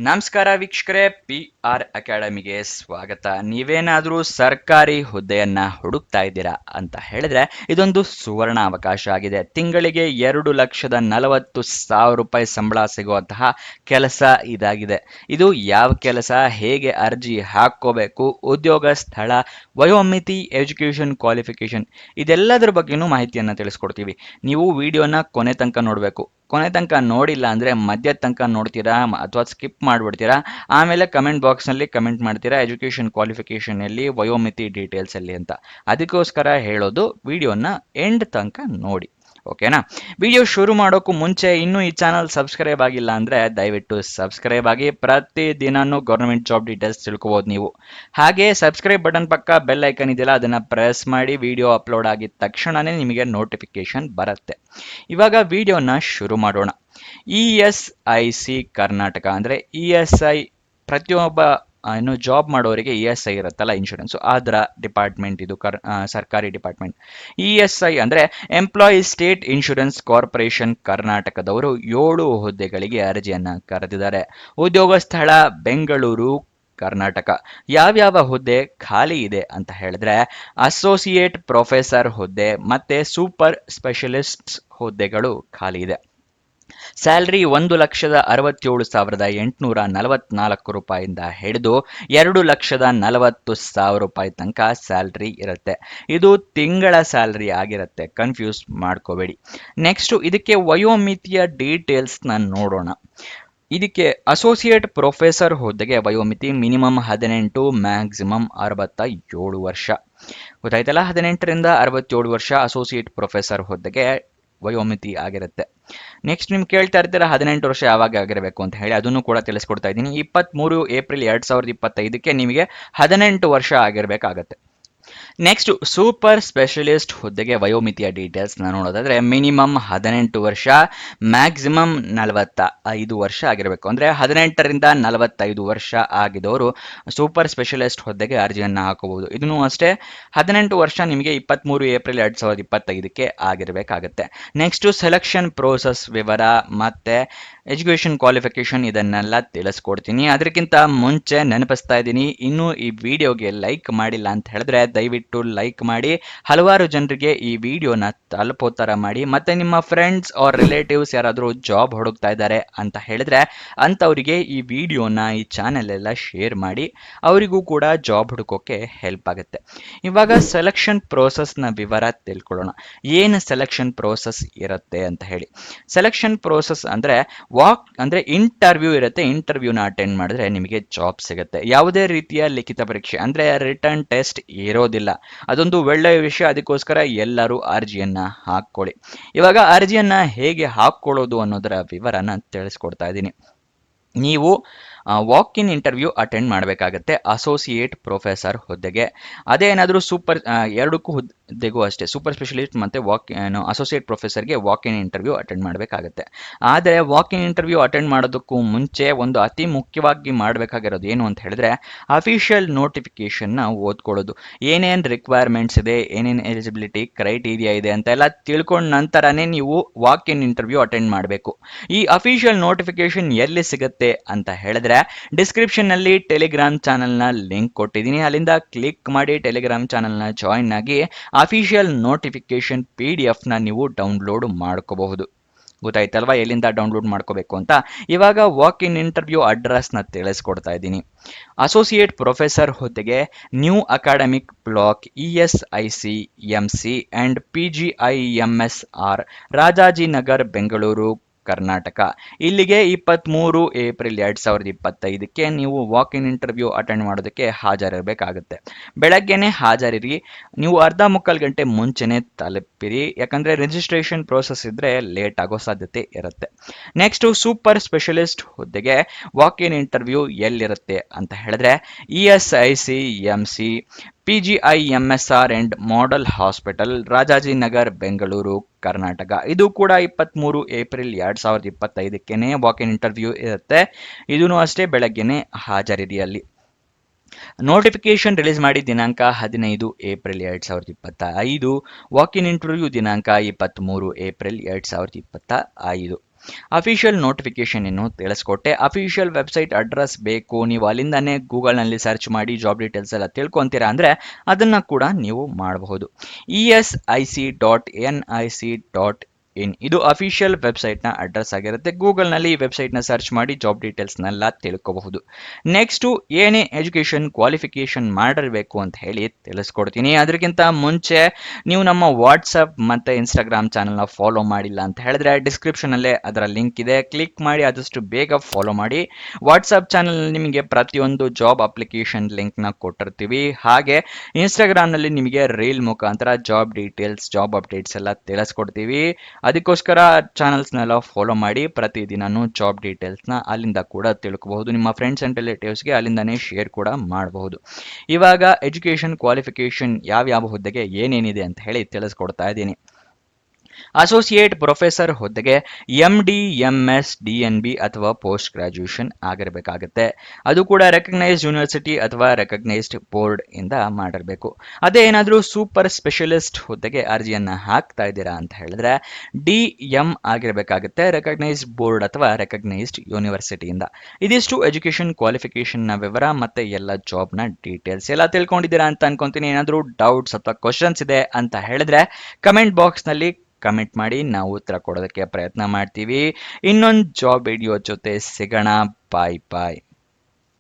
ನಮಸ್ಕಾರ ವೀಕ್ಷಕರೇ, PR ಅಕಾಡೆಮಿಗೆ ಸ್ವಾಗತ. ನೀವೇನಾದರೂ ಸರ್ಕಾರಿ ಹುದ್ದೆಯನ್ನ ಹುಡುಕ್ತಾ ಇದ್ದೀರಾ ಅಂತ ಹೇಳಿದ್ರೆ ಇದೊಂದು ಸುವರ್ಣ ಅವಕಾಶ ಆಗಿದೆ. ತಿಂಗಳಿಗೆ 2,40,000 ರೂಪಾಯಿ ಸಂಬಳ ಸಿಗುವಂತಹ ಕೆಲಸ ಇದಾಗಿದೆ. ಇದು ಯಾವ ಕೆಲಸ, ಹೇಗೆ ಅರ್ಜಿ ಹಾಕೋಬೇಕು, ಉದ್ಯೋಗ ಸ್ಥಳ, ವಯೋಮಿತಿ, ಎಜುಕೇಷನ್ ಕ್ವಾಲಿಫಿಕೇಶನ್ ಇದೆಲ್ಲದರ ಬಗ್ಗೆನೂ ಮಾಹಿತಿಯನ್ನ ತಿಳಿಸ್ಕೊಡ್ತೀವಿ. ನೀವು ವಿಡಿಯೋನ ಕೊನೆ ತನಕ ನೋಡಬೇಕು. ಕೊನೆ ತನಕ ನೋಡಿಲ್ಲ ಅಂದರೆ ಮಧ್ಯ ತನಕ ನೋಡ್ತೀರಾ ಅಥವಾ ಸ್ಕಿಪ್ ಮಾಡಿಬಿಡ್ತೀರಾ. ಆಮೇಲೆ ಕಮೆಂಟ್ ಬಾಕ್ಸ್ನಲ್ಲಿ ಕಮೆಂಟ್ ಮಾಡ್ತೀರಾ ಎಜುಕೇಷನ್ ಕ್ವಾಲಿಫಿಕೇಷನಲ್ಲಿ, ವಯೋಮಿತಿ ಡೀಟೇಲ್ಸಲ್ಲಿ ಅಂತ. ಅದಕ್ಕೋಸ್ಕರ ಹೇಳೋದು ವಿಡಿಯೋನ ಎಂಡ್ ತನಕ ನೋಡಿ, ಓಕೆನಾ? ವಿಡಿಯೋ ಶುರು ಮಾಡೋಕ್ಕೂ ಮುಂಚೆ ಇನ್ನೂ ಈ ಚಾನಲ್ ಸಬ್ಸ್ಕ್ರೈಬ್ ಆಗಿಲ್ಲ ಅಂದರೆ ದಯವಿಟ್ಟು ಸಬ್ಸ್ಕ್ರೈಬ್ ಆಗಿ. ಪ್ರತಿದಿನನೂ ಗೌರ್ಮೆಂಟ್ ಜಾಬ್ ಡೀಟೇಲ್ಸ್ ತಿಳ್ಕೊಬೋದು ನೀವು. ಹಾಗೆ ಸಬ್ಸ್ಕ್ರೈಬ್ ಬಟನ್ ಪಕ್ಕ ಬೆಲ್ ಐಕನ್ ಇದೆಯಲ್ಲ, ಅದನ್ನು ಪ್ರೆಸ್ ಮಾಡಿ. ವಿಡಿಯೋ ಅಪ್ಲೋಡ್ ಆಗಿದ ತಕ್ಷಣವೇ ನಿಮಗೆ ನೋಟಿಫಿಕೇಶನ್ ಬರುತ್ತೆ. ಇವಾಗ ವಿಡಿಯೋನ ಶುರು ಮಾಡೋಣ. ESIC ಕರ್ನಾಟಕ ಅಂದರೆ ESI ಪ್ರತಿಯೊಬ್ಬ ಜಾಬ್ ಮಾಡೋರಿಗೆ ESI ಇರುತ್ತಲ್ಲ, ಇನ್ಶೂರೆನ್ಸ್, ಅದರ ಡಿಪಾರ್ಟ್ಮೆಂಟ್ ಇದು. ಸರ್ಕಾರಿ ಡಿಪಾರ್ಟ್ಮೆಂಟ್. ESI ಅಂದರೆ ಎಂಪ್ಲಾಯಿ ಸ್ಟೇಟ್ ಇನ್ಶೂರೆನ್ಸ್ ಕಾರ್ಪೊರೇಷನ್ ಕರ್ನಾಟಕದವರು 7 ಹುದ್ದೆಗಳಿಗೆ ಅರ್ಜಿಯನ್ನ ಕರೆದಿದ್ದಾರೆ. ಉದ್ಯೋಗ ಸ್ಥಳ ಬೆಂಗಳೂರು, ಕರ್ನಾಟಕ. ಯಾವ್ಯಾವ ಹುದ್ದೆ ಖಾಲಿ ಇದೆ ಅಂತ ಹೇಳಿದ್ರೆ ಅಸೋಸಿಯೇಟ್ ಪ್ರೊಫೆಸರ್ ಹುದ್ದೆ ಮತ್ತೆ ಸೂಪರ್ ಸ್ಪೆಷಲಿಸ್ಟ್ ಹುದ್ದೆಗಳು ಖಾಲಿ ಇದೆ. ಸ್ಯಾಲ್ರಿ 1,67,844 ರೂಪಾಯಿಂದ ಹಿಡಿದು 2,40,000 ರೂಪಾಯಿ ತನಕ ಸ್ಯಾಲ್ರಿ ಇರುತ್ತೆ. ಇದು ತಿಂಗಳ ಸ್ಯಾಲ್ರಿ ಆಗಿರುತ್ತೆ, ಕನ್ಫ್ಯೂಸ್ ಮಾಡ್ಕೋಬೇಡಿ. ನೆಕ್ಸ್ಟ್ ಇದಕ್ಕೆ ವಯೋಮಿತಿಯ ಡೀಟೇಲ್ಸ್ನ ನೋಡೋಣ. ಇದಕ್ಕೆ ಅಸೋಸಿಯೇಟ್ ಪ್ರೊಫೆಸರ್ ಹುದ್ದೆಗೆ ವಯೋಮಿತಿ ಮಿನಿಮಮ್ 18, ಮ್ಯಾಕ್ಸಿಮಮ್ 67 ವರ್ಷ. ಗೊತ್ತಾಯ್ತಲ್ಲ? 18ರಿಂದ 67 ವರ್ಷ ಅಸೋಸಿಯೇಟ್ ಪ್ರೊಫೆಸರ್ ಹುದ್ದೆಗೆ ವಯೋಮಿತಿ ಆಗಿರುತ್ತೆ. ನೆಕ್ಸ್ಟ್ ನಿಮ್ಗೆ ಕೇಳ್ತಾ ಇರ್ತೀರ 18 ವರ್ಷ ಯಾವಾಗ ಆಗಿರಬೇಕು ಅಂತ ಹೇಳಿ, ಅದನ್ನು ಕೂಡ ತಿಳಿಸ್ಕೊಡ್ತಾ ಇದ್ದೀನಿ. 23 ಏಪ್ರಿಲ್ 2025ಕ್ಕೆ ನಿಮಗೆ 18 ವರ್ಷ ಆಗಿರಬೇಕಾಗತ್ತೆ. ನೆಕ್ಸ್ಟ್ ಸೂಪರ್ ಸ್ಪೆಷಲಿಸ್ಟ್ ಹುದ್ದೆಗೆ ವಯೋಮಿತಿಯ ಡೀಟೇಲ್ಸ್ ನೋಡೋದಾದ್ರೆ ಮಿನಿಮಮ್ 18 ವರ್ಷ, ಮ್ಯಾಕ್ಸಿಮಮ್ 45 ವರ್ಷ ಆಗಿರಬೇಕು. ಅಂದರೆ 18ರಿಂದ 45 ವರ್ಷ ಆಗಿದವರು ಸೂಪರ್ ಸ್ಪೆಷಲಿಸ್ಟ್ ಹುದ್ದೆಗೆ ಅರ್ಜಿಯನ್ನು ಹಾಕಬಹುದು. ಇದನ್ನು ಅಷ್ಟೇ 18 ವರ್ಷ ನಿಮಗೆ 23 ಏಪ್ರಿಲ್ 2025ಕ್ಕೆ ಆಗಿರಬೇಕಾಗತ್ತೆ. ನೆಕ್ಸ್ಟ್ ಸೆಲೆಕ್ಷನ್ ಪ್ರೋಸೆಸ್ ವಿವರ ಮತ್ತೆ ಎಜುಕೇಷನ್ ಕ್ವಾಲಿಫಿಕೇಶನ್ ಇದನ್ನೆಲ್ಲ ತಿಳಿಸ್ಕೊಡ್ತೀನಿ. ಅದಕ್ಕಿಂತ ಮುಂಚೆ ನೆನಪಿಸ್ತಾ ಇದ್ದೀನಿ, ಇನ್ನೂ ಈ ವಿಡಿಯೋಗೆ ಲೈಕ್ ಮಾಡಿಲ್ಲ ಅಂತ ಹೇಳಿದ್ರೆ ದಯವಿಟ್ಟು ಲೈಕ್ ಮಾಡಿ. ಹಲವಾರು ಜನರಿಗೆ ಈ ವಿಡಿಯೋನ ತಲುಪೋ ಥರ ಮಾಡಿ. ಮತ್ತೆ ನಿಮ್ಮ ಫ್ರೆಂಡ್ಸ್ ಆರ್ ರಿಲೇಟಿವ್ಸ್ ಯಾರಾದರೂ ಜಾಬ್ ಹುಡುಕ್ತಾ ಇದ್ದಾರೆ ಅಂತ ಹೇಳಿದ್ರೆ ಅಂಥವರಿಗೆ ಈ ವಿಡಿಯೋನ, ಈ ಚಾನೆಲ್ ಎಲ್ಲ ಶೇರ್ ಮಾಡಿ. ಅವರಿಗೂ ಕೂಡ ಜಾಬ್ ಹುಡುಕೋಕೆ ಹೆಲ್ಪ್ ಆಗುತ್ತೆ. ಇವಾಗ ಸೆಲೆಕ್ಷನ್ ಪ್ರೋಸೆಸ್ನ ವಿವರ ತಿಳ್ಕೊಳ್ಳೋಣ. ಏನು ಸೆಲೆಕ್ಷನ್ ಪ್ರೋಸೆಸ್ ಇರುತ್ತೆ ಅಂತ ಹೇಳಿ. ಸೆಲೆಕ್ಷನ್ ಪ್ರೋಸೆಸ್ ಅಂದರೆ ಇಂಟರ್ವ್ಯೂ ಇರುತ್ತೆ. ಇಂಟರ್ವ್ಯೂನ ಅಟೆಂಡ್ ಮಾಡಿದ್ರೆ ನಿಮಗೆ ಜಾಬ್ ಸಿಗುತ್ತೆ. ಯಾವುದೇ ರೀತಿಯ ಲಿಖಿತ ಪರೀಕ್ಷೆ ಅಂದರೆ ರಿಟರ್ನ್ ಟೆಸ್ಟ್ ಇರೋದಿಲ್ಲ. ಅದೊಂದು ಒಳ್ಳೆಯ ವಿಷಯ. ಅದಕ್ಕೋಸ್ಕರ ಎಲ್ಲರೂ ಅರ್ಜಿಯನ್ನ ಹಾಕ್ಕೊಳ್ಳಿ. ಇವಾಗ ಅರ್ಜಿಯನ್ನ ಹೇಗೆ ಹಾಕ್ಕೊಳ್ಳೋದು ಅನ್ನೋದರ ವಿವರನ ತಿಳಿಸ್ಕೊಡ್ತಾ ಇದ್ದೀನಿ. ನೀವು ವಾಕ್ ಇನ್ ಇಂಟರ್ವ್ಯೂ ಅಟೆಂಡ್ ಮಾಡಬೇಕಾಗತ್ತೆ ಅಸೋಸಿಯೇಟ್ ಪ್ರೊಫೆಸರ್ ಹುದ್ದೆಗೆ. ಅದೇನಾದರೂ ಎರಡಕ್ಕೂ ಹುದ್ದೆಗೂ ಅಷ್ಟೇ, ಸೂಪರ್ ಸ್ಪೆಷಲಿಸ್ಟ್ ಮತ್ತು ಅಸೋಸಿಯೇಟ್ ಪ್ರೊಫೆಸರ್ಗೆ ವಾಕ್ ಇನ್ ಇಂಟರ್ವ್ಯೂ ಅಟೆಂಡ್ ಮಾಡಬೇಕಾಗತ್ತೆ. ಆದರೆ ವಾಕ್ ಇನ್ ಇಂಟರ್ವ್ಯೂ ಅಟೆಂಡ್ ಮಾಡೋದಕ್ಕೂ ಮುಂಚೆ ಒಂದು ಅತಿ ಮುಖ್ಯವಾಗಿ ಮಾಡಬೇಕಾಗಿರೋದು ಏನು ಅಂತ ಹೇಳಿದ್ರೆ ಅಫಿಷಿಯಲ್ ನೋಟಿಫಿಕೇಶನ್ನ ಓದ್ಕೊಳ್ಳೋದು. ಏನೇನು ರಿಕ್ವೈರ್ಮೆಂಟ್ಸ್ ಇದೆ, ಏನೇನು ಎಲಿಜಿಬಿಲಿಟಿ ಕ್ರೈಟೀರಿಯಾ ಇದೆ ಅಂತೆಲ್ಲ ತಿಳ್ಕೊಂಡ ನಂತರನೇ ನೀವು ವಾಕ್ ಇನ್ ಇಂಟರ್ವ್ಯೂ ಅಟೆಂಡ್ ಮಾಡಬೇಕು. ಈ ಅಫಿಷಿಯಲ್ ನೋಟಿಫಿಕೇಶನ್ ಎಲ್ಲಿ ಸಿಗುತ್ತೆ ಅಂತ ಹೇಳಿದ್ರೆ ಡಿಸ್ಕ್ರಿಪ್ಷನ್ ನಲ್ಲಿ ಟೆಲಿಗ್ರಾಮ್ ಚಾನೆಲ್ ನ ಲಿಂಕ್ ಕೊಟ್ಟಿದ್ದೀನಿ. ಅಲ್ಲಿಂದ ಕ್ಲಿಕ್ ಮಾಡಿ ಟೆಲಿಗ್ರಾಮ್ ಚಾನೆಲ್ ನ ಜಾಯಿನ್ ಆಗಿ ಅಫಿಷಿಯಲ್ ನೋಟಿಫಿಕೇಶನ್ PDF ನ ನೀವು ಡೌನ್ಲೋಡ್ ಮಾಡ್ಕೋಬಹುದು. ಗೊತ್ತಾಯ್ತಲ್ವಾ ಎಲ್ಲಿಂದ ಡೌನ್ಲೋಡ್ ಮಾಡ್ಕೋಬೇಕು ಅಂತ. ಇವಾಗ ವಾಕ್ ಇನ್ ಇಂಟರ್ವ್ಯೂ ಅಡ್ರೆಸ್ನ ತಿಳಿಸ್ಕೊಡ್ತಾ ಇದ್ದೀನಿ. ಅಸೋಸಿಯೇಟ್ ಪ್ರೊಫೆಸರ್ ಹುದ್ದೆಗೆ new academic block ESIC MC and PGIMSR, Rajajinagar, Bengaluru, Karnataka. ಇಲ್ಲಿಗೆ 23 ಏಪ್ರಿಲ್ 2025ಕ್ಕೆ ನೀವು ವಾಕ್ ಇನ್ ಇಂಟರ್ವ್ಯೂ ಅಟೆಂಡ್ ಮಾಡೋದಕ್ಕೆ ಹಾಜರಿರಬೇಕಾಗುತ್ತೆ. ಬೆಳಗ್ಗೆನೆ ಹಾಜರಿರಿ. ನೀವು ಅರ್ಧ ಮುಕ್ಕಾಲು ಗಂಟೆ ಮುಂಚೆನೆ ತಲುಪಿರಿ, ಯಾಕಂದ್ರೆ ರಿಜಿಸ್ಟ್ರೇಷನ್ ಪ್ರೋಸೆಸ್ ಇದ್ರೆ ಲೇಟ್ ಆಗೋ ಸಾಧ್ಯತೆ ಇರುತ್ತೆ. ನೆಕ್ಸ್ಟ್ ಸೂಪರ್ ಸ್ಪೆಷಲಿಸ್ಟ್ ಹುದ್ದೆಗೆ ವಾಕ್ ಇನ್ ಇಂಟರ್ವ್ಯೂ ಎಲ್ಲಿರುತ್ತೆ ಅಂತ ಹೇಳಿದ್ರೆ ESIC MC PGIMSR and model hospital, Rajajinagar, Bengaluru, Karnataka. ಇದು ಕೂಡ 23 ಏಪ್ರಿಲ್ 2025ಕ್ಕೆ ವಾಕ್ ಇನ್ ಇಂಟರ್ವ್ಯೂ ಇರುತ್ತೆ. ಇದೂ ಅಷ್ಟೇ ಬೆಳಗ್ಗೆನೆ ಹಾಜರಿರಿ ಅಲ್ಲಿ. ನೋಟಿಫಿಕೇಶನ್ ರಿಲೀಸ್ ಮಾಡಿ ದಿನಾಂಕ 15 ಏಪ್ರಿಲ್ 2025. ವಾಕ್ ಇನ್ ಇಂಟರ್ವ್ಯೂ ದಿನಾಂಕ 23 ಏಪ್ರಿಲ್ 2025. ಅಫಿಷಿಯಲ್ ನೋಟಿಫಿಕೇಶನ್ ಇನ್ನು ತಿಳಿಸ್ಕೊಟ್ಟೆ. ಅಫಿಷಿಯಲ್ ವೆಬ್ಸೈಟ್ ಅಡ್ರೆಸ್ ಬೇಕು, ನೀವು ಅಲ್ಲಿಂದಾನೇ ಗೂಗಲ್ನಲ್ಲಿ ಸರ್ಚ್ ಮಾಡಿ ಜಾಬ್ ಡೀಟೇಲ್ಸ್ ಎಲ್ಲ ತಿಳ್ಕೊಂತೀರಾ ಅಂದರೆ ಅದನ್ನು ಕೂಡ ನೀವು ಮಾಡಬಹುದು. esic.nic.in ಇದು ಅಫಿಷಿಯಲ್ ವೆಬ್ಸೈಟ್ನ ಅಡ್ರೆಸ್ ಆಗಿರುತ್ತೆ. ಗೂಗಲ್ನಲ್ಲಿ ಈ ವೆಬ್ಸೈಟ್ನ ಸರ್ಚ್ ಮಾಡಿ ಜಾಬ್ ಡೀಟೇಲ್ಸ್ನೆಲ್ಲ ತಿಳ್ಕೋಬಹುದು. ನೆಕ್ಸ್ಟು ಏನೇ ಎಜುಕೇಷನ್ ಕ್ವಾಲಿಫಿಕೇಷನ್ ಮಾಡಿರಬೇಕು ಅಂತ ಹೇಳಿ ತಿಳಿಸ್ಕೊಡ್ತೀನಿ. ಅದಕ್ಕಿಂತ ಮುಂಚೆ ನೀವು ನಮ್ಮ ವಾಟ್ಸಪ್ ಮತ್ತು ಇನ್ಸ್ಟಾಗ್ರಾಮ್ ಚಾನಲ್ನ ಫಾಲೋ ಮಾಡಿಲ್ಲ ಅಂತ ಹೇಳಿದ್ರೆ ಡಿಸ್ಕ್ರಿಪ್ಷನಲ್ಲೇ ಅದರ ಲಿಂಕ್ ಇದೆ, ಕ್ಲಿಕ್ ಮಾಡಿ ಆದಷ್ಟು ಬೇಗ ಫಾಲೋ ಮಾಡಿ. ವಾಟ್ಸಪ್ ಚಾನಲ್ ನಿಮಗೆ ಪ್ರತಿಯೊಂದು ಜಾಬ್ ಅಪ್ಲಿಕೇಶನ್ ಲಿಂಕ್ನ ಕೊಟ್ಟಿರ್ತೀವಿ. ಹಾಗೆ ಇನ್ಸ್ಟಾಗ್ರಾಮ್ನಲ್ಲಿ ನಿಮಗೆ ರೀಲ್ ಮುಖಾಂತರ ಜಾಬ್ ಡೀಟೇಲ್ಸ್ ಜಾಬ್ ಅಪ್ಡೇಟ್ಸ್ ಎಲ್ಲ ತಿಳಿಸ್ಕೊಡ್ತೀವಿ. ಅದಕ್ಕೋಸ್ಕರ ಚಾನಲ್ಸ್ನೆಲ್ಲ ಫಾಲೋ ಮಾಡಿ. ಪ್ರತಿದಿನನೂ ಜಾಬ್ ಡೀಟೇಲ್ಸ್ನ ಅಲ್ಲಿಂದ ಕೂಡ ತಿಳ್ಕೋಬಹುದು. ನಿಮ್ಮ ಫ್ರೆಂಡ್ಸ್ ಆ್ಯಂಡ್ ರಿಲೇಟಿವ್ಸ್ಗೆ ಅಲ್ಲಿಂದನೇ ಶೇರ್ ಕೂಡ ಮಾಡಬಹುದು. ಇವಾಗ ಎಜುಕೇಷನ್ ಕ್ವಾಲಿಫಿಕೇಷನ್ ಯಾವ್ಯಾವ ಹುದ್ದೆಗೆ ಏನೇನಿದೆ ಅಂತ ಹೇಳಿ ತಿಳಿಸ್ಕೊಡ್ತಾ ಇದ್ದೀನಿ. ಅಸೋಸಿಯೇಟ್ ಪ್ರೊಫೆಸರ್ ಹುದ್ದೆಗೆ MD MS DNB ಅಥವಾ ಪೋಸ್ಟ್ ಗ್ರಾಜ್ಯುಯೇಷನ್ ಆಗಿರಬೇಕಾಗುತ್ತೆ. ಅದು ಕೂಡ ರೆಕಗ್ನೈಸ್ಡ್ ಯೂನಿವರ್ಸಿಟಿ ಅಥವಾ ರೆಕಗ್ನೈಸ್ಡ್ ಬೋರ್ಡ್ ಇಂದ ಮಾಡಿರಬೇಕು. ಅದೇ ಏನಾದರೂ ಸೂಪರ್ ಸ್ಪೆಷಲಿಸ್ಟ್ ಹುದ್ದೆಗೆ ಅರ್ಜಿಯನ್ನು ಹಾಕ್ತಾ ಇದ್ದೀರಾ ಅಂತ ಹೇಳಿದ್ರೆ DM ಆಗಿರಬೇಕಾಗುತ್ತೆ, ರೆಕಗ್ನೈಸ್ಡ್ ಬೋರ್ಡ್ ಅಥವಾ ರೆಕಗ್ನೈಸ್ಡ್ ಯೂನಿವರ್ಸಿಟಿಯಿಂದ. ಇದಿಷ್ಟು ಎಜುಕೇಷನ್ ಕ್ವಾಲಿಫಿಕೇಷನ್ನ ವಿವರ ಮತ್ತೆ ಎಲ್ಲ ಜಾಬ್ನ ಡೀಟೇಲ್ಸ್ ಎಲ್ಲ ತಿಳ್ಕೊಂಡಿದ್ದೀರಾ ಅಂತ ಅನ್ಕೊಂತೀನಿ. ಏನಾದರೂ ಡೌಟ್ಸ್ ಅಥವಾ ಕ್ವಶನ್ಸ್ ಇದೆ ಅಂತ ಹೇಳಿದ್ರೆ ಕಮೆಂಟ್ ಬಾಕ್ಸ್ನಲ್ಲಿ ಕಮೆಂಟ್ ಮಾಡಿ, ನಾವು ಉತ್ತರ ಕೊಡೋದಕ್ಕೆ ಪ್ರಯತ್ನ ಮಾಡ್ತೀವಿ. ಇನ್ನೊಂದು ಜಾಬ್ ವಿಡಿಯೋ ಜೊತೆ ಸಿಗೋಣ. ಬಾಯ್ ಬಾಯ್.